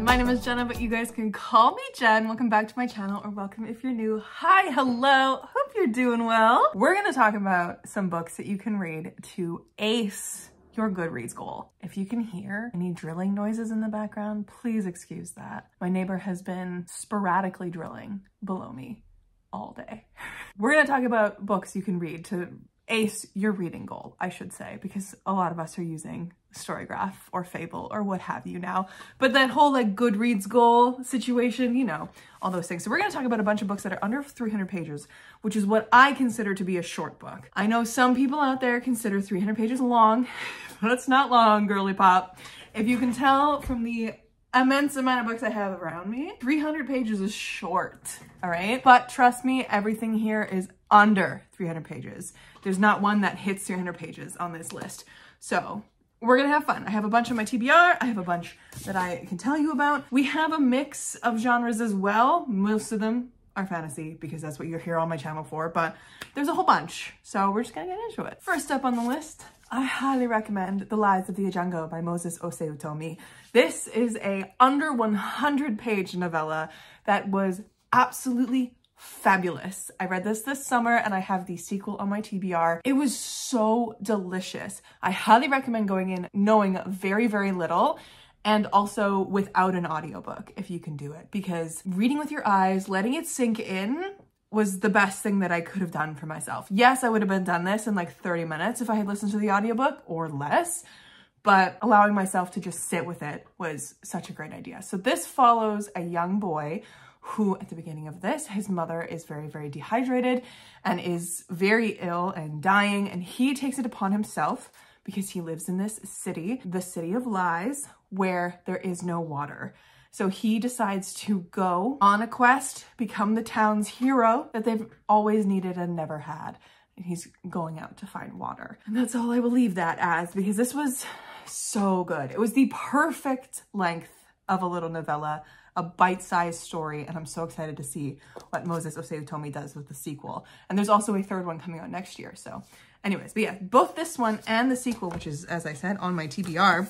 My name is Jenna, but you guys can call me Jen. Welcome back to my channel, or welcome if you're new. Hi, hello, hope you're doing well. We're gonna talk about some books that you can read to ace your Goodreads goal. If you can hear any drilling noises in the background, please excuse that. My neighbor has been sporadically drilling below me all day. We're gonna talk about books you can read to ace your reading goal, I should say, because a lot of us are using Storygraph or Fable or what have you now. But that whole like Goodreads goal situation, you know, all those things. So we're gonna talk about a bunch of books that are under 300 pages, which is what I consider to be a short book. I know some people out there consider 300 pages long, but it's not long, girly pop. If you can tell from the immense amount of books I have around me, 300 pages is short, all right? But trust me, everything here is under 300 pages. There's not one that hits 300 pages on this list. So we're gonna have fun. I have a bunch on my TBR. I have a bunch that I can tell you about. We have a mix of genres as well. Most of them are fantasy because that's what you're here on my channel for, but there's a whole bunch. So we're just gonna get into it. First up on the list, I highly recommend The Lies of the Ajango by Moses Osei-Utomi. This is a under 100 page novella that was absolutely fabulous. I read this summer and I have the sequel on my TBR. It was so delicious. I highly recommend going in knowing very, very little and also without an audiobook if you can do it, because reading with your eyes, letting it sink in was the best thing that I could have done for myself. Yes, I would have done this in like 30 minutes if I had listened to the audiobook or less, but allowing myself to just sit with it was such a great idea. So this follows a young boy who at the beginning of this, his mother is very, very dehydrated and is very ill and dying. And he takes it upon himself because he lives in this city, the city of lies, where there is no water. So he decides to go on a quest, become the town's hero that they've always needed and never had. And he's going out to find water. And that's all I will leave that as, because this was so good. It was the perfect length of a little novella, a bite-sized story, and I'm so excited to see what Moses Osei-Utomi does with the sequel. And there's also a third one coming out next year. So anyways, but yeah, both this one and the sequel, which is, as I said, on my TBR,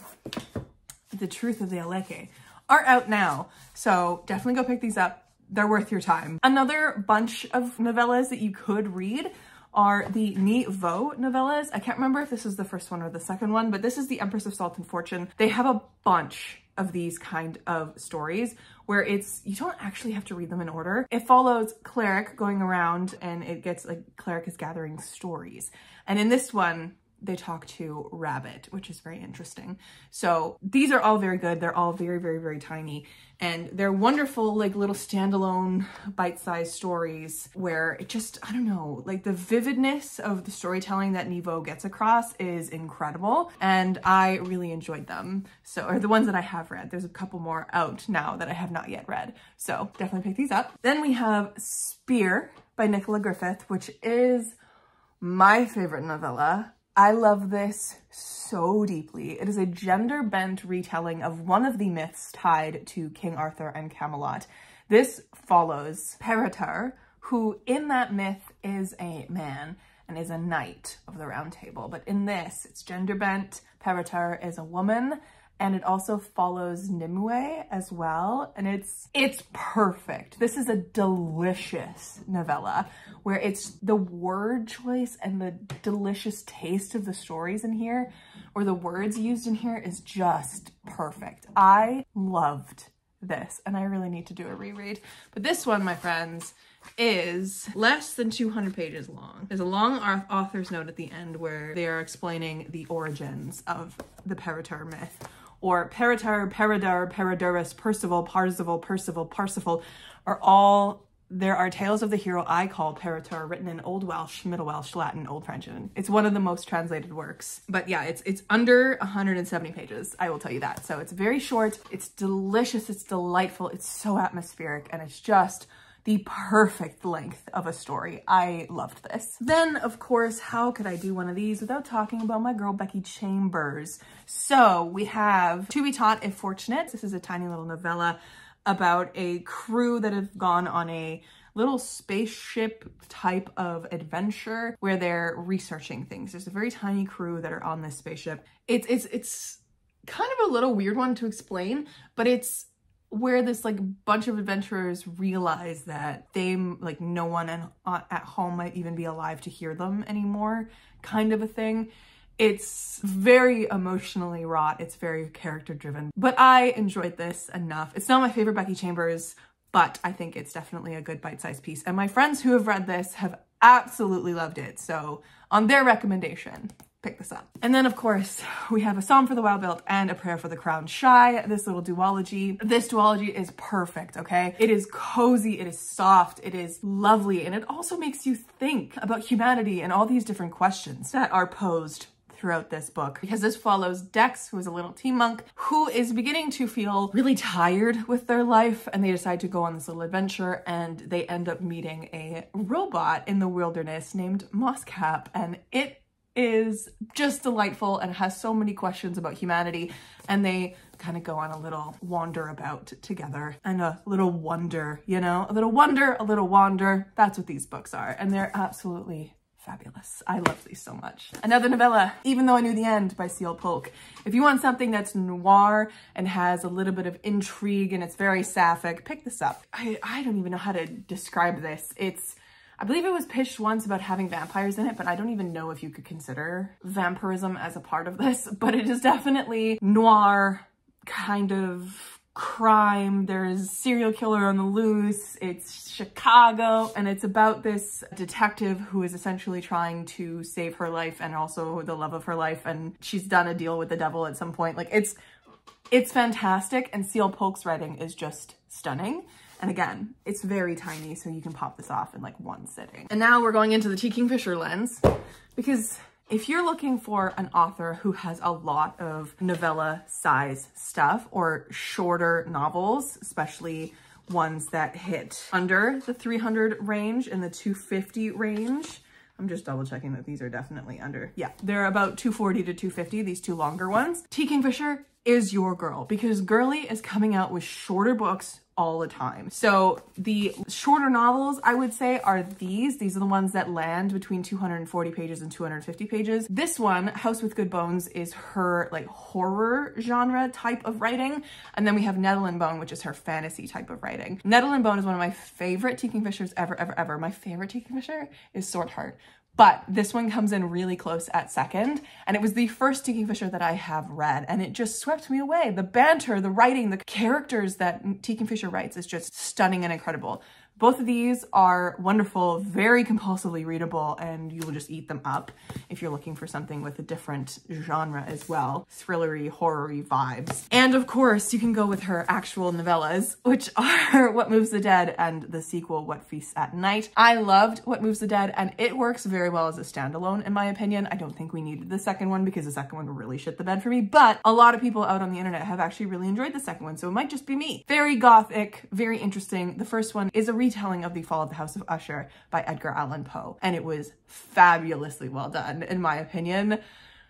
The Truth of the Aleke, are out now. So definitely go pick these up. They're worth your time. Another bunch of novellas that you could read are the Ni Vo novellas. I can't remember if this is the first one or the second one, but this is The Empress of Salt and Fortune. They have a bunch of these kind of stories where you don't actually have to read them in order. It follows Cleric going around and it gets like Cleric is gathering stories. And in this one, they talk to Rabbit, which is very interesting. So these are all very good. They're all very, very, very tiny. And they're wonderful, like little standalone bite-sized stories where it just, I don't know, like the vividness of the storytelling that Ni Vo gets across is incredible. And I really enjoyed them. So, or the ones that I have read. There's a couple more out now that I have not yet read. So definitely pick these up. Then we have Spear by Nicola Griffith, which is my favorite novella. I love this so deeply. It is a gender-bent retelling of one of the myths tied to King Arthur and Camelot. This follows Peretur, who in that myth is a man and is a knight of the Round Table. But in this, it's gender-bent. Peretur is a woman, and it also follows Nimue as well. And it's perfect. This is a delicious novella where it's the word choice and the delicious taste of the stories in here, or the words used in here, is just perfect. I loved this and I really need to do a reread. But this one, my friends, is less than 200 pages long. There's a long author's note at the end where they are explaining the origins of the Peretur myth, or Peretur, Peredur, Peredurus, Percival, Parzival, Percival, Parsifal, are all, there are tales of the hero I call Peretur, written in Old Welsh, Middle Welsh, Latin, Old French, and it's one of the most translated works. But yeah, it's under 170 pages, I will tell you that. So it's very short, it's delicious, it's delightful, it's so atmospheric, and it's just the perfect length of a story. I loved this. Then, of course, how could I do one of these without talking about my girl, Becky Chambers? So we have To Be Taught If Fortunate. This is a tiny little novella about a crew that have gone on a little spaceship type of adventure where they're researching things. There's a very tiny crew that are on this spaceship. It's kind of a little weird one to explain, but it's where this like bunch of adventurers realize that they, like, no one at home might even be alive to hear them anymore, kind of a thing. It's very emotionally wrought. It's very character driven, but I enjoyed this enough. It's not my favorite Becky Chambers, but I think it's definitely a good bite-sized piece. And my friends who have read this have absolutely loved it. So on their recommendation, pick this up. And then of course we have A Psalm for the Wild-Built and A Prayer for the Crowned Shy, this little duology. This duology is perfect, okay? It is cozy, it is soft, it is lovely, and it also makes you think about humanity and all these different questions that are posed throughout this book, because this follows Dex, who is a little tea monk who is beginning to feel really tired with their life, and they decide to go on this little adventure, and they end up meeting a robot in the wilderness named Mosscap, and it is just delightful and has so many questions about humanity, and they kind of go on a little wander about together, and a little wonder, you know, a little wonder, a little wander. That's what these books are, and they're absolutely fabulous. I love these so much. Another novella, Even Though I Knew the End by C.L. Polk. If you want something that's noir and has a little bit of intrigue and it's very sapphic, pick this up. I don't even know how to describe this. I believe it was pitched once about having vampires in it, but I don't even know if you could consider vampirism as a part of this, but it is definitely noir, kind of crime. There's serial killer on the loose. It's Chicago, and it's about this detective who is essentially trying to save her life and also the love of her life, and she's done a deal with the devil at some point. Like, it's fantastic, and C.L. Polk's writing is just stunning. And again, it's very tiny, so you can pop this off in like one sitting. And now we're going into the T. Kingfisher lens, because if you're looking for an author who has a lot of novella size stuff or shorter novels, especially ones that hit under the 300 range and the 250 range, I'm just double checking that these are definitely under. Yeah, they're about 240 to 250, these two longer ones. T. Kingfisher is your girl, because Girly is coming out with shorter books all the time. So the shorter novels, I would say, are these. These are the ones that land between 240 pages and 250 pages. This one, House with Good Bones, is her like horror genre type of writing. And then we have Nettle and Bone, which is her fantasy type of writing. Nettle and Bone is one of my favorite T. Kingfishers ever. My favorite T. Kingfisher is Sword Heart. But this one comes in really close at second, and it was the first T. Kingfisher that I have read, and it just swept me away. The banter, the writing, the characters that T. Kingfisher writes is just stunning and incredible. Both of these are wonderful, very compulsively readable, and you will just eat them up if you're looking for something with a different genre as well. Thrillery, horror-y vibes. And of course, you can go with her actual novellas, which are What Moves the Dead and the sequel, What Feasts at Night. I loved What Moves the Dead, and it works very well as a standalone, in my opinion. I don't think we needed the second one because the second one really shit the bed for me, but a lot of people out on the internet have actually really enjoyed the second one, so it might just be me. Very gothic, very interesting. The first one is a retelling of The Fall of the House of Usher by Edgar Allan Poe, and it was fabulously well done, in my opinion.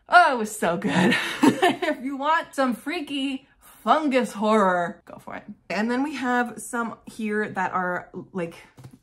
Oh, it was so good. If you want some freaky fungus horror, go for it. And then we have some here that are like,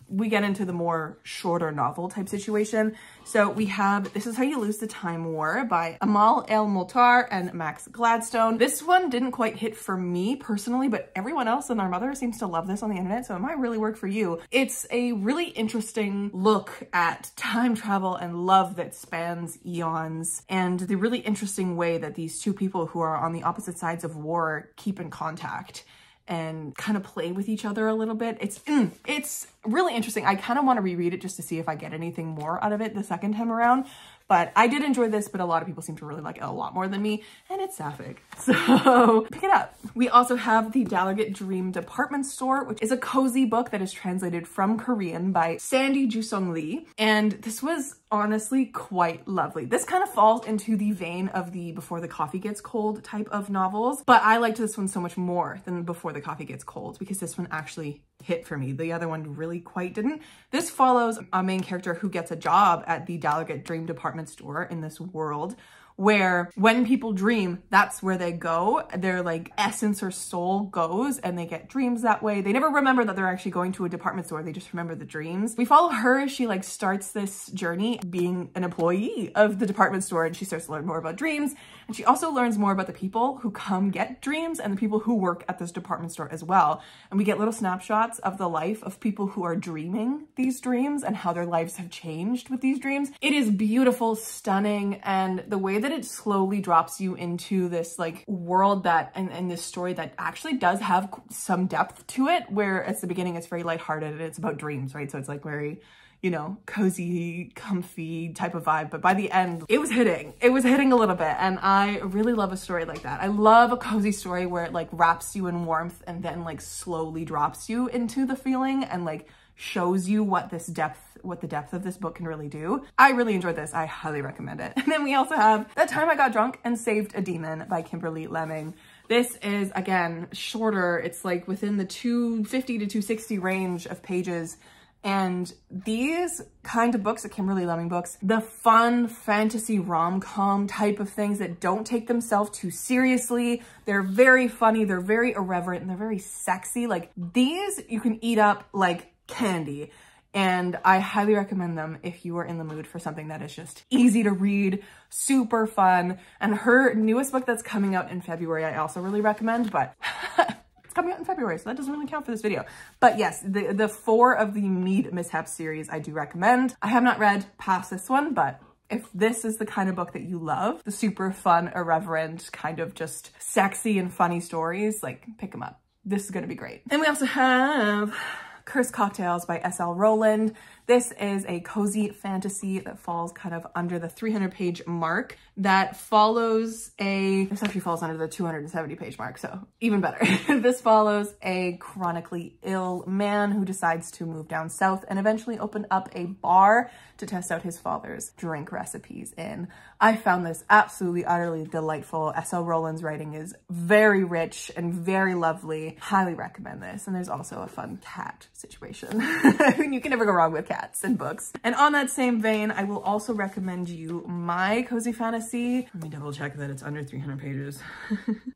we get into the more shorter novel type situation. So we have This Is How You Lose the Time War by Amal El-Motar and Max Gladstone. This one didn't quite hit for me personally, but everyone else and their mother seems to love this on the internet, so it might really work for you. It's a really interesting look at time travel and love that spans eons, and the really interesting way that these two people who are on the opposite sides of war keep in contact and kind of play with each other a little bit. It's really interesting. I kind of want to reread it just to see if I get anything more out of it the second time around. But I did enjoy this, but a lot of people seem to really like it a lot more than me, and it's sapphic, so pick it up. We also have The Delegate Dream Department Store, which is a cozy book that is translated from Korean by Sandy Jusong Lee, and this was honestly quite lovely. This kind of falls into the vein of the Before the Coffee Gets Cold type of novels, but I liked this one so much more than Before the Coffee Gets Cold because this one actually hit for me. The other one really quite didn't. This follows a main character who gets a job at the Delegate Dream Department Store in this world where when people dream, that's where they go. Their like essence or soul goes and they get dreams that way. They never remember that they're actually going to a department store. They just remember the dreams. We follow her as she like starts this journey being an employee of the department store, and she starts to learn more about dreams. And she also learns more about the people who come get dreams and the people who work at this department store as well. And we get little snapshots of the life of people who are dreaming these dreams and how their lives have changed with these dreams. It is beautiful, stunning, and the way that it slowly drops you into this like world that and this story that actually does have some depth to it, where at the beginning it's very lighthearted and it's about dreams, right? So it's like very, you know, cozy, comfy type of vibe. But by the end, it was hitting a little bit. And I really love a story like that. I love a cozy story where it like wraps you in warmth and then like slowly drops you into the feeling and like shows you what the depth of this book can really do. I really enjoyed this. I highly recommend it. And then we also have That Time I Got Drunk and Saved a Demon by Kimberly Lemming. This is, again, shorter. It's like within the 250 to 260 range of pages. And these kind of books, the Kimberly Lemming books, the fun fantasy rom-com type of things that don't take themselves too seriously. They're very funny, they're very irreverent, and they're very sexy. Like these you can eat up like candy. And I highly recommend them if you are in the mood for something that is just easy to read, super fun. And her newest book that's coming out in February, I also really recommend, but it's coming out in February, so that doesn't really count for this video. But yes, the 4 of the Mead Mishaps series I do recommend. I have not read past this one, but if this is the kind of book that you love, the super fun, irreverent, kind of just sexy and funny stories, like pick them up. This is gonna be great. And we also have Cursed Cocktails by S.L. Rowland. This is a cozy fantasy that falls kind of under the 300-page mark that follows this actually falls under the 270-page mark, so even better. This follows a chronically ill man who decides to move down south and eventually open up a bar to test out his father's drink recipes in. I found this absolutely, utterly delightful. S.L. Rowland's writing is very rich and very lovely. Highly recommend this. And there's also a fun cat situation. I mean, you can never go wrong with cats and books. And on that same vein, I will also recommend you my cozy fantasy. Let me double check that it's under 300 pages.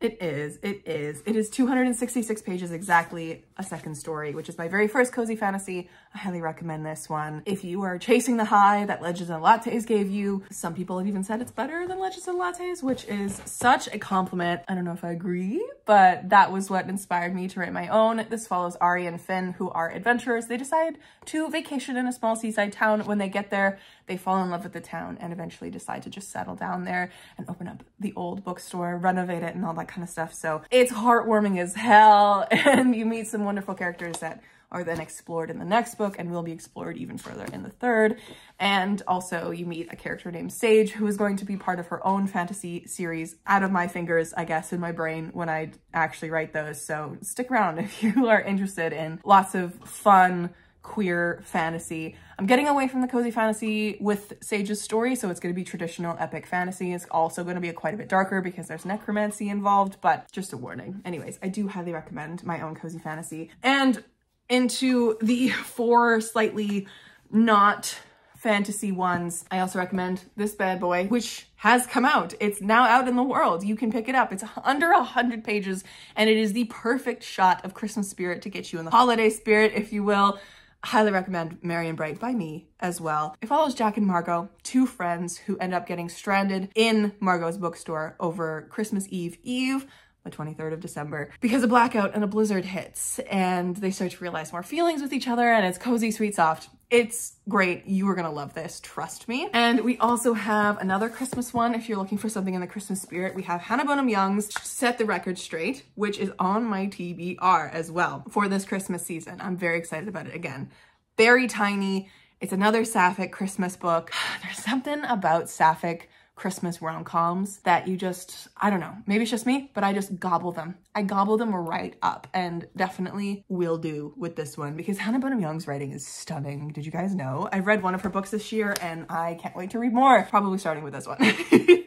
It is 266 pages exactly, a second story, which is my very first cozy fantasy. I highly recommend this one. If you are chasing the high that Legends and Lattes gave you, some people have even said it's better than Legends and Lattes, which is such a compliment. I don't know if I agree, but that was what inspired me to write my own. This follows Ari and Finn, who are adventurers. They decide to vacation in a small seaside town. When they get there, they fall in love with the town and eventually decide to just settle down there and open up the old bookstore, renovate it, and all that kind of stuff. So it's heartwarming as hell, and you meet some wonderful characters that are then explored in the next book and will be explored even further in the third. And also you meet a character named Sage, who is going to be part of her own fantasy series out of my fingers, I guess, in my brain when I actually write those. So stick around if you are interested in lots of fun, queer fantasy. I'm getting away from the cozy fantasy with Sage's story, so it's going to be traditional epic fantasy. It's also going to be quite a bit darker because there's necromancy involved, but just a warning. Anyways, I do highly recommend my own cozy fantasy. And into the 4 slightly not fantasy ones, I also recommend this bad boy, which has come out. It's now out in the world. You can pick it up. It's under 100 pages, and it is the perfect shot of Christmas spirit to get you in the holiday spirit, if you will. Highly recommend Merry and Bright by me as well. It follows Jack and Margot, 2 friends who end up getting stranded in Margot's bookstore over Christmas Eve, the 23rd of December, because a blackout and a blizzard hits, and they start to realize more feelings with each other, and it's cozy, sweet, soft. It's great. You are gonna love this, trust me. And we also have another Christmas one. If you're looking for something in the Christmas spirit, we have Hannah Bonham Young's Set the Record Straight, which is on my TBR as well for this Christmas season. I'm very excited about it again. Very tiny. It's another sapphic Christmas book. There's something about sapphic Christmas rom-coms that you just, I don't know, maybe it's just me, but I just gobble them. I gobble them right up, and definitely will do with this one because Hannah Bonham Young's writing is stunning. Did you guys know? I've read one of her books this year and I can't wait to read more, probably starting with this one.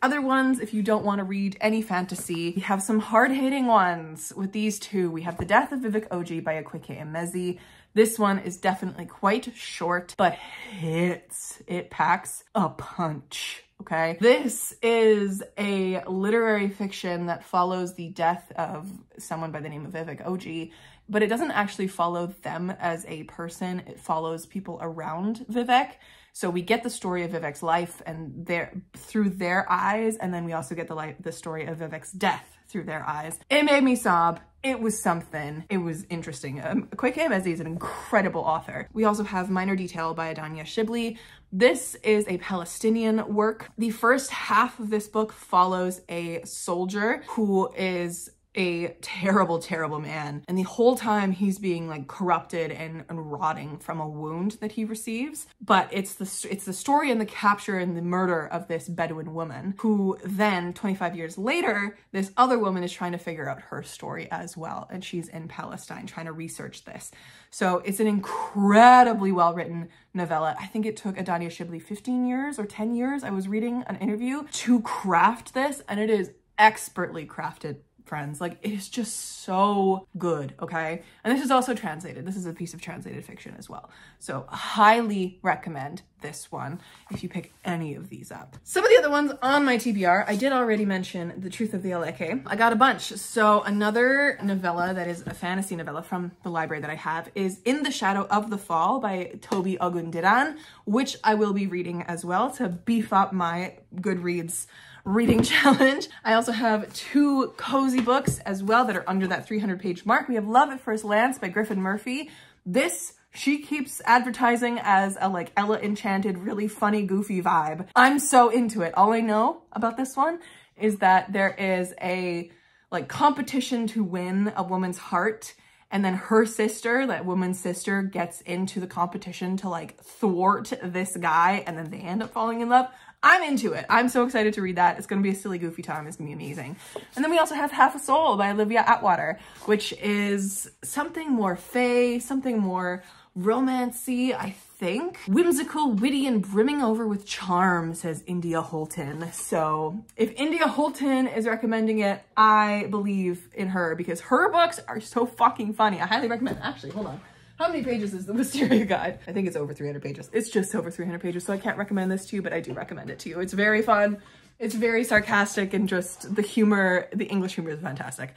Other ones, if you don't want to read any fantasy, we have some hard-hitting ones with these 2. We have The Death of Vivek Oji by Akweke Emezi. This one is definitely quite short, but hits. It packs a punch. okay? This is a literary fiction that follows the death of someone by the name of Vivek Oji, but it doesn't actually follow them as a person. It follows people around Vivek. So we get the story of Vivek's life and through their eyes, and then we also get the story of Vivek's death through their eyes. It made me sob. It was something. It was interesting. Kweke Emezi is an incredible author. We also have Minor Detail by Adania Shibli. This is a Palestinian work. The first half of this book follows a soldier who is a terrible, terrible man. And the whole time he's being like corrupted and rotting from a wound that he receives. But it's the story and the capture and the murder of this Bedouin woman who then 25 years later, this other woman is trying to figure out her story as well. And she's in Palestine trying to research this. So it's an incredibly well-written novella. I think it took Adania Shibli 15 years or 10 years. I was reading an interview to craft this, and it is expertly crafted, friends. Like, it is just so good, okay? And this is also translated. This is a piece of translated fiction as well. So highly recommend this one if you pick any of these up. Some of the other ones on my TBR, I did already mention The Truth of the Aleke. I got a bunch. So another novella that is a fantasy novella from the library that I have is In the Shadow of the Fall by Toby Ogundiran, which I will be reading as well to beef up my Goodreads reading challenge. I also have 2 cozy books as well that are under that 300-page mark. We have Love at First Glance by Griffin Murphy. This, she keeps advertising as a like Ella Enchanted, really funny, goofy vibe. I'm so into it. All I know about this one is that there is a like competition to win a woman's heart, and then her sister, that woman's sister, gets into the competition to like thwart this guy, and then they end up falling in love. I'm into it. I'm so excited to read that. It's gonna be a silly, goofy time. It's gonna be amazing. And then we also have Half a Soul by Olivia Atwater, which is something more fae, something more romancy, I think. Whimsical, witty, and brimming over with charm, says India Holton. So if India Holton is recommending it, I believe in her because her books are so fucking funny. I highly recommend. Actually, hold on. How many pages is the Wisteria Guide? I think it's over 300 pages. It's just over 300 pages, so I can't recommend this to you, but I do recommend it to you. It's very fun. It's very sarcastic, and just the humor, the English humor is fantastic.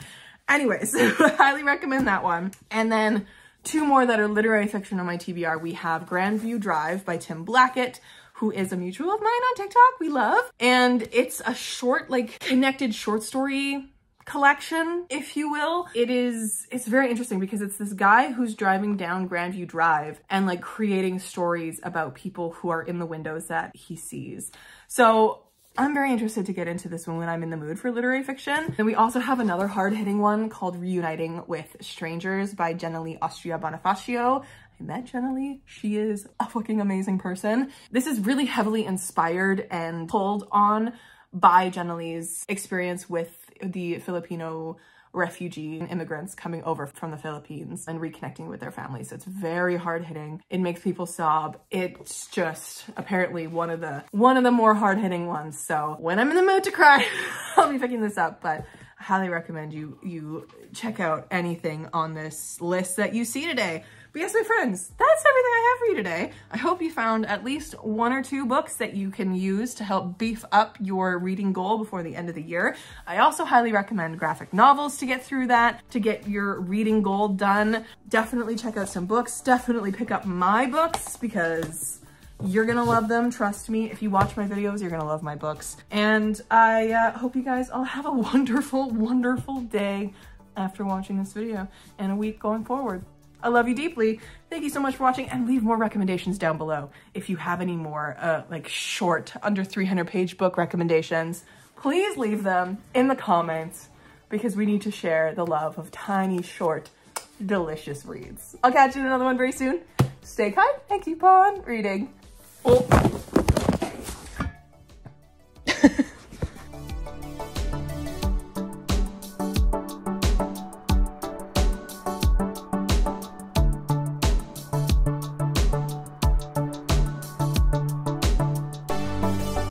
Anyways, I highly recommend that one. And then 2 more that are literary fiction on my TBR. We have Grandview Drive by Tim Blackett, who is a mutual of mine on TikTok, we love. And it's a short, like, connected short story collection, if you will. It's very interesting because it's this guy who's driving down Grandview Drive and like creating stories about people who are in the windows that he sees. So I'm very interested to get into this one when I'm in the mood for literary fiction. Then we also have another hard-hitting one called Reuniting with Strangers by Jenna-Lee Austria Bonifacio. I met Jenna-Lee. She is a fucking amazing person. This is really heavily inspired and pulled on by Jenna-Lee's experience with the Filipino refugee immigrants coming over from the Philippines and reconnecting with their families. So it's very hard-hitting. It makes people sob. It's just apparently one of the more hard-hitting ones. So when I'm in the mood to cry, I'll be picking this up. But I highly recommend you check out anything on this list that you see today. But yes, my friends, that's everything I have for you today. I hope you found at least 1 or 2 books that you can use to help beef up your reading goal before the end of the year. I also highly recommend graphic novels to get through that, to get your reading goal done. Definitely check out some books. Definitely pick up my books because you're gonna love them, trust me. If you watch my videos, you're gonna love my books. And I hope you guys all have a wonderful, wonderful day after watching this video and a week going forward. I love you deeply. Thank you so much for watching, and leave more recommendations down below. If you have any more like short, under 300-page book recommendations, please leave them in the comments because we need to share the love of tiny, short, delicious reads. I'll catch you in another one very soon. Stay kind and keep on reading. Oh.